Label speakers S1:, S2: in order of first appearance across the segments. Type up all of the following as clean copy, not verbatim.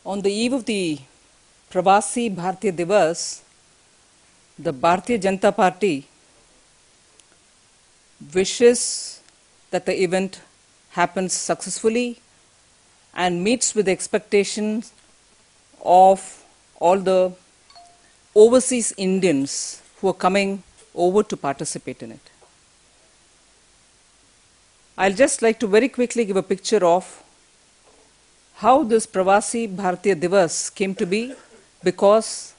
S1: On the eve of the Pravasi Bhartiya Divas, the Bhartiya Janata Party wishes that the event happens successfully and meets with the expectations of all the overseas Indians who are coming over to participate in it. I'll just like to very quickly give a picture of how this Pravasi Bhartiya Divas came to be, because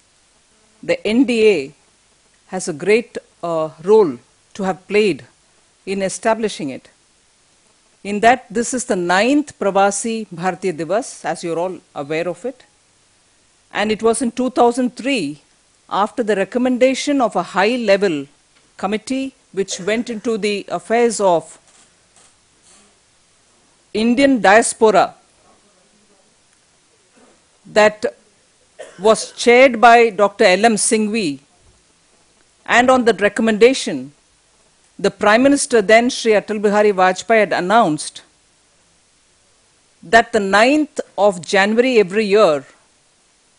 S1: the NDA has a great role to have played in establishing it. In that, this is the 9th Pravasi Bhartiya Divas, as you're all aware of it. And it was in 2003, after the recommendation of a high-level committee which went into the affairs of Indian diaspora, that was chaired by Dr. L.M. Singhvi, and on that recommendation, the Prime Minister then, Shri Atal Bihari Vajpayee, had announced that the 9th of January every year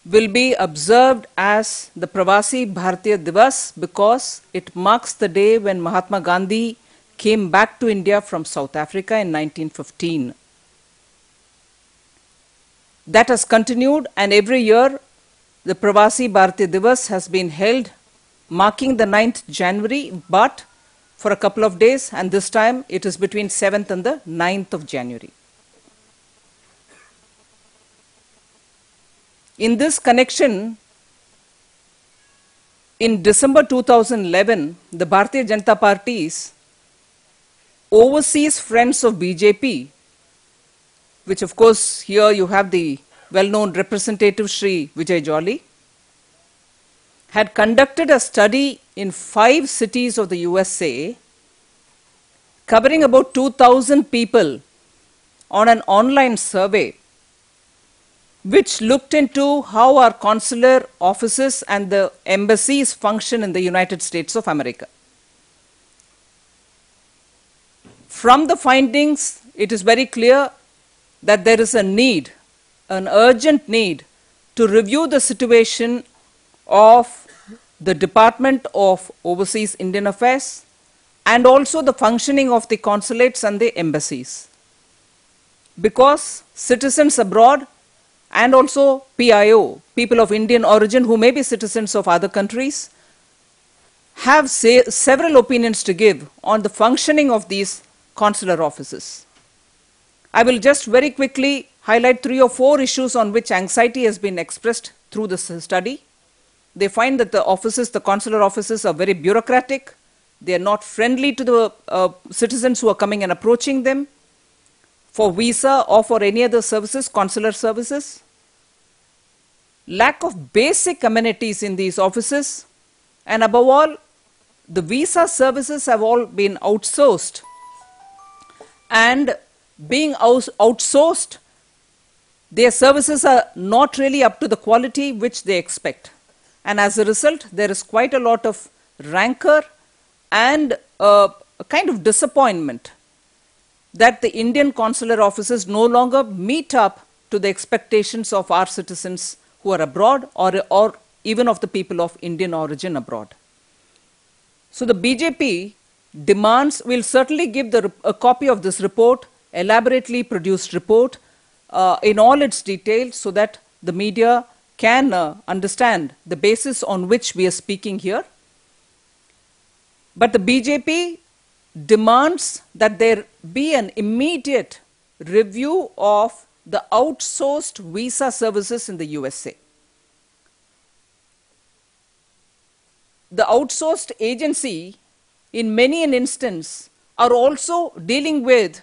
S1: will be observed as the Pravasi Bhartiya Divas, because it marks the day when Mahatma Gandhi came back to India from South Africa in 1915. That has continued, and every year the Pravasi Bhartiya Divas has been held marking the 9th January, but for a couple of days, and this time it is between 7th and the 9th of January. In this connection, in December 2011, the Bhartiya Janata Party's overseas Friends of BJP, which of course here you have the well-known representative Shri Vijay Jolly, had conducted a study in 5 cities of the USA, covering about 2,000 people, on an online survey which looked into how our consular offices and the embassies function in the United States of America. From the findings, it is very clear that there is a need, an urgent need, to review the situation of the Department of Overseas Indian Affairs and also the functioning of the consulates and the embassies. Because citizens abroad and also PIO, people of Indian origin who may be citizens of other countries, have several opinions to give on the functioning of these consular offices. I will just very quickly highlight 3 or 4 issues on which anxiety has been expressed through this study. They find that the offices, the consular offices, are very bureaucratic. They are not friendly to the citizens who are coming and approaching them for visa or for any other services, consular services. Lack of basic amenities in these offices, and above all, the visa services have all been outsourced, and being outsourced, their services are not really up to the quality which they expect. And as a result, there is quite a lot of rancor and a kind of disappointment that the Indian consular offices no longer meet up to the expectations of our citizens who are abroad, or even of the people of Indian origin abroad. So the BJP demands, we'll certainly give a copy of this report, elaborately produced report, in all its details, so that the media can understand the basis on which we are speaking here. But the BJP demands that there be an immediate review of the outsourced visa services in the USA. The outsourced agency, in many an instance, are also dealing with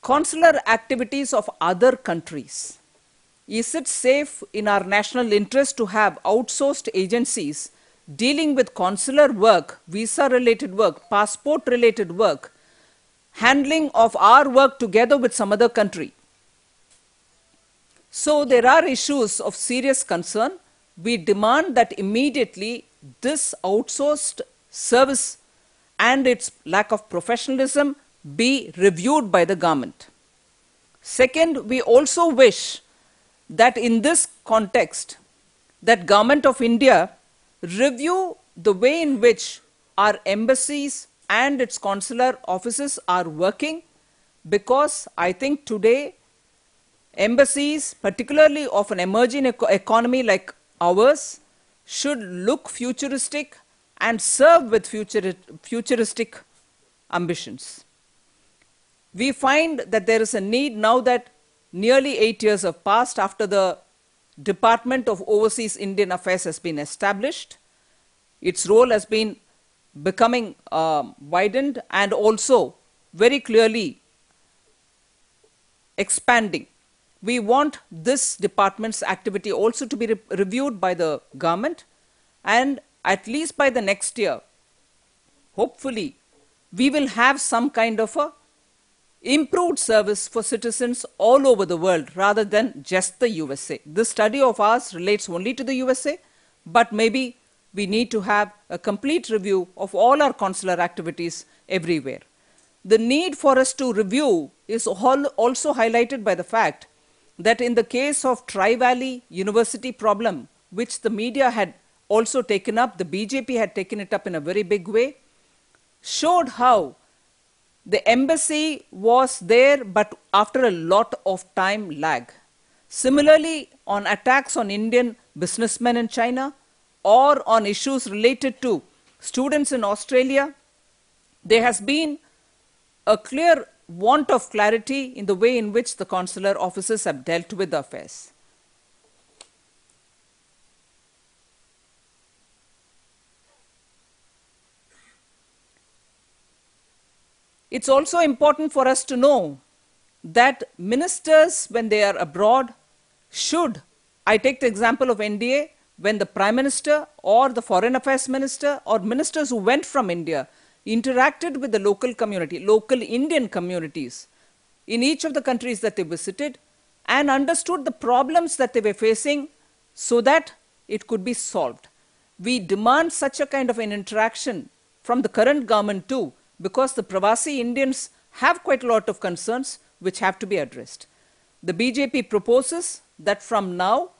S1: consular activities of other countries. Is it safe in our national interest to have outsourced agencies dealing with consular work, visa-related work, passport-related work, handling of our work together with some other country? So there are issues of serious concern. We demand that immediately this outsourced service and its lack of professionalism be reviewed by the government. Second, we also wish that in this context, that Government of India review the way in which our embassies and its consular offices are working, because I think today embassies, particularly of an emerging economy like ours, should look futuristic and serve with futuristic ambitions. We find that there is a need now that nearly 8 years have passed after the Department of Overseas Indian Affairs has been established. Its role has been becoming widened and also very clearly expanding. We want this department's activity also to be reviewed by the government, and at least by the next year, hopefully, we will have some kind of a improved service for citizens all over the world rather than just the USA. This study of ours relates only to the USA, but maybe we need to have a complete review of all our consular activities everywhere. The need for us to review is also highlighted by the fact that in the case of Tri-Valley University problem, which the media had also taken up, the BJP had taken it up in a very big way, showed how the embassy was there, but after a lot of time lag. Similarly, on attacks on Indian businessmen in China or on issues related to students in Australia, there has been a clear want of clarity in the way in which the consular offices have dealt with the affairs. It's also important for us to know that ministers, when they are abroad, should, I take the example of NDA, when the Prime Minister or the Foreign Affairs Minister or ministers who went from India interacted with the local community, local Indian communities in each of the countries that they visited, and understood the problems that they were facing so that it could be solved. We demand such a kind of an interaction from the current government too, because the Pravasi Indians have quite a lot of concerns which have to be addressed. The BJP proposes that from now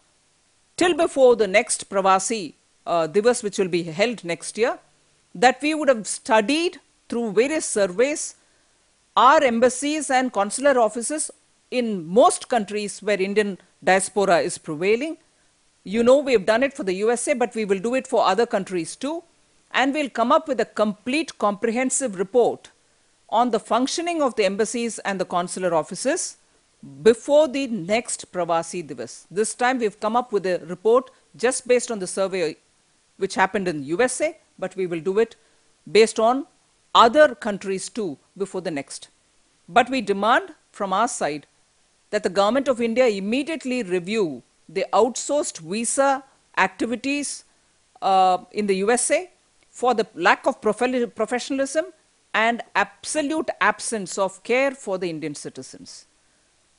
S1: till before the next Pravasi Divas, which will be held next year, that we would have studied through various surveys our embassies and consular offices in most countries where Indian diaspora is prevailing. You know, we have done it for the USA, but we will do it for other countries too. And we'll come up with a complete comprehensive report on the functioning of the embassies and the consular offices before the next Pravasi Divas. This time we've come up with a report just based on the survey which happened in the USA, but we will do it based on other countries too before the next. But we demand from our side that the Government of India immediately review the outsourced visa activities in the USA for the lack of professionalism and absolute absence of care for the Indian citizens.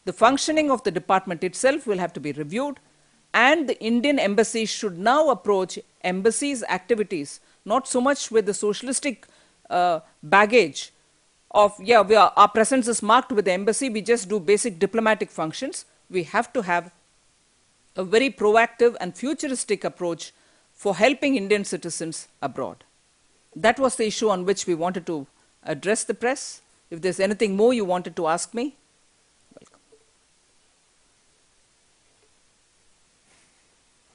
S1: The functioning of the department itself will have to be reviewed, and the Indian embassy should now approach embassies' activities not so much with the socialistic baggage of, yeah, our presence is marked with the embassy, we just do basic diplomatic functions. We have to have a very proactive and futuristic approach for helping Indian citizens abroad. That was the issue on which we wanted to address the press. If there's anything more you wanted to ask me, welcome.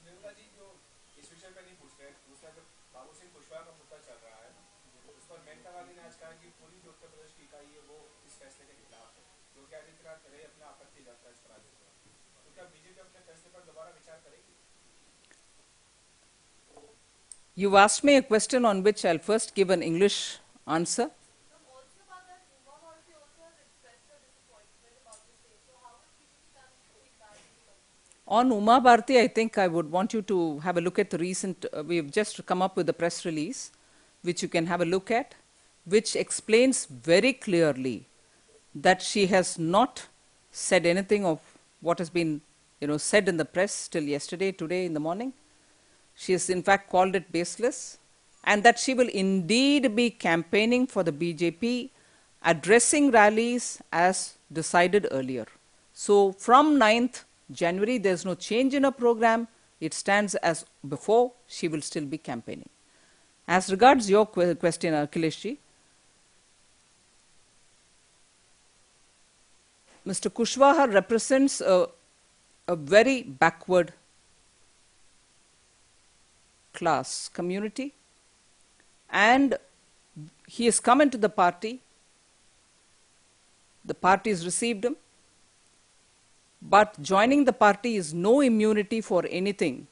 S2: Nirmala ji, जो इस विषय पे नहीं पूछ रहे, दूसरा जो बाबू सिंह कुशवाहा का मुद्दा चल रहा है, उस पर मेनका वाली ने आज कहा कि पूरी जो उत्तर प्रदेश की इकाई है वो इस फैसले के खिलाफ है, जो कि आदित्यनाथ करे अपना आपत्ति जाता है इस पर आदित्यनाथ। तो क्या बीजेपी अपने फैसले पर दोबारा विचार करेगी?
S1: You asked me a question on which I'll first give an English answer. On Uma Bharti, I think I would want you to have a look at the recent, we've just come up with a press release, which you can have a look at, which explains very clearly that she has not said anything of what has been, said in the press till yesterday, today in the morning. She has in fact called it baseless, and that she will indeed be campaigning for the BJP, addressing rallies as decided earlier. So from 9th January. There's no change in her program. It stands as before. She will still be campaigning. As regards your question, Akhileshji, Mr. Kushwaha represents a very backward class community, and he has come into the party. The party has received him, but joining the party is no immunity for anything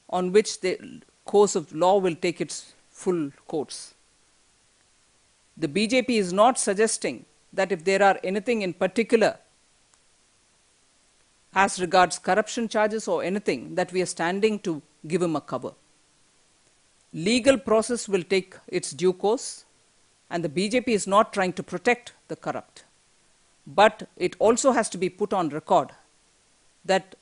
S1: on which the course of law will take its full course. The BJP is not suggesting that if there are anything in particular as regards corruption charges or anything, that we are standing to give him a cover. Legal process will take its due course, and the BJP is not trying to protect the corrupt. But it also has to be put on record that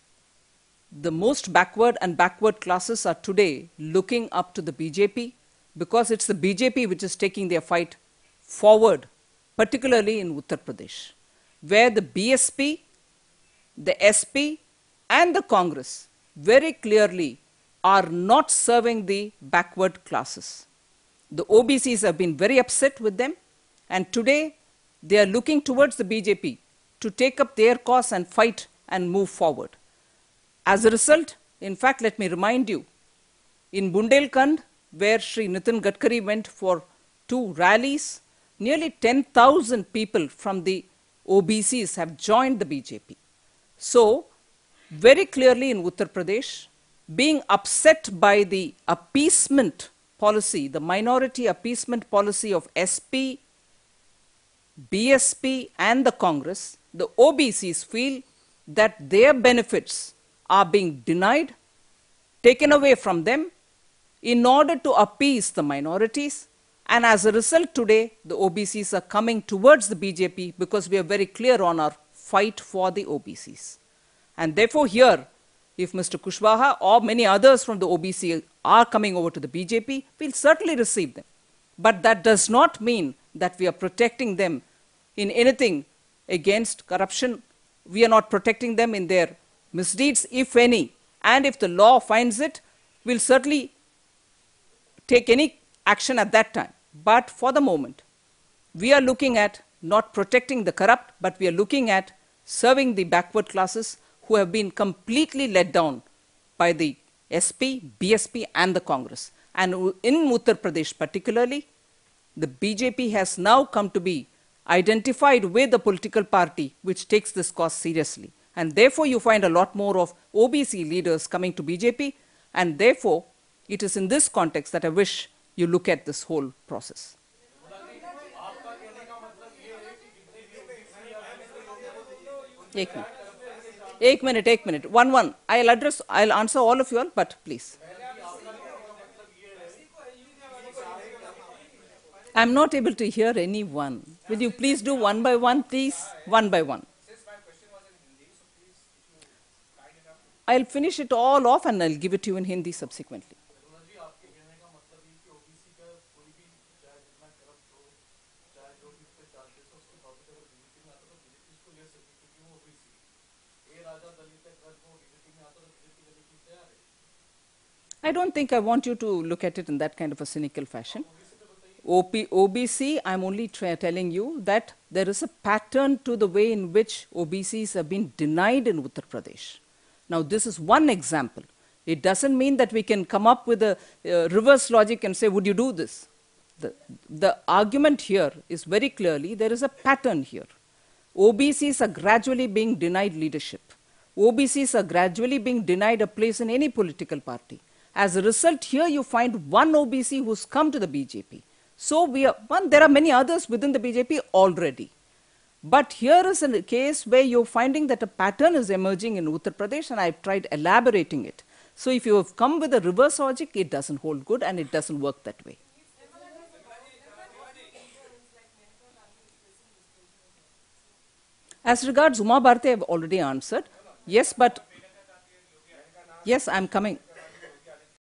S1: the most backward and backward classes are today looking up to the BJP, because it's the BJP which is taking their fight forward, particularly in Uttar Pradesh, where the BSP, the SP, and the Congress very clearly are not serving the backward classes. The OBCs have been very upset with them, and today they are looking towards the BJP to take up their cause and fight and move forward. As a result, in fact, let me remind you, in Bundelkhand, where Sri Nitin Gadkari went for 2 rallies, nearly 10,000 people from the OBCs have joined the BJP. So, very clearly in Uttar Pradesh, being upset by the appeasement policy, the minority appeasement policy of SP, BSP, and the Congress, the OBCs feel that their benefits are being denied, taken away from them, in order to appease the minorities. And as a result, today, the OBCs are coming towards the BJP because we are very clear on our fight for the OBCs. And therefore, here, if Mr. Kushwaha or many others from the OBC are coming over to the BJP, we'll certainly receive them. But that does not mean that we are protecting them in anything against corruption. We are not protecting them in their misdeeds, if any. And if the law finds it, we'll certainly take any action at that time. But for the moment, we are looking at not protecting the corrupt, but we are looking at serving the backward classes who have been completely let down by the SP, BSP, and the Congress. And in Uttar Pradesh particularly, the BJP has now come to be identified with the political party which takes this cause seriously. And therefore, you find a lot more of OBC leaders coming to BJP, and therefore, it is in this context that I wish you look at this whole process. Ek minute. One. I'll answer all of you all, but please. I'm not able to hear anyone. Will you please do one by one, please? One by one. I'll finish it all off and I'll give it to you in Hindi subsequently. I don't think I want you to look at it in that kind of a cynical fashion. OBC, I'm only telling you that there is a pattern to the way in which OBCs have been denied in Uttar Pradesh. Now, this is one example. It doesn't mean that we can come up with a reverse logic and say, would you do this? The argument here is very clearly, there is a pattern here. OBCs are gradually being denied leadership. OBCs are gradually being denied a place in any political party. As a result, here you find one OBC who's come to the BJP. So there are many others within the BJP already. But here is a case where you're finding that a pattern is emerging in Uttar Pradesh, and I've tried elaborating it. So if you have come with a reverse logic, it doesn't hold good and it doesn't work that way. As regards Uma Bharti, I've already answered. Yes, but yes, I'm coming.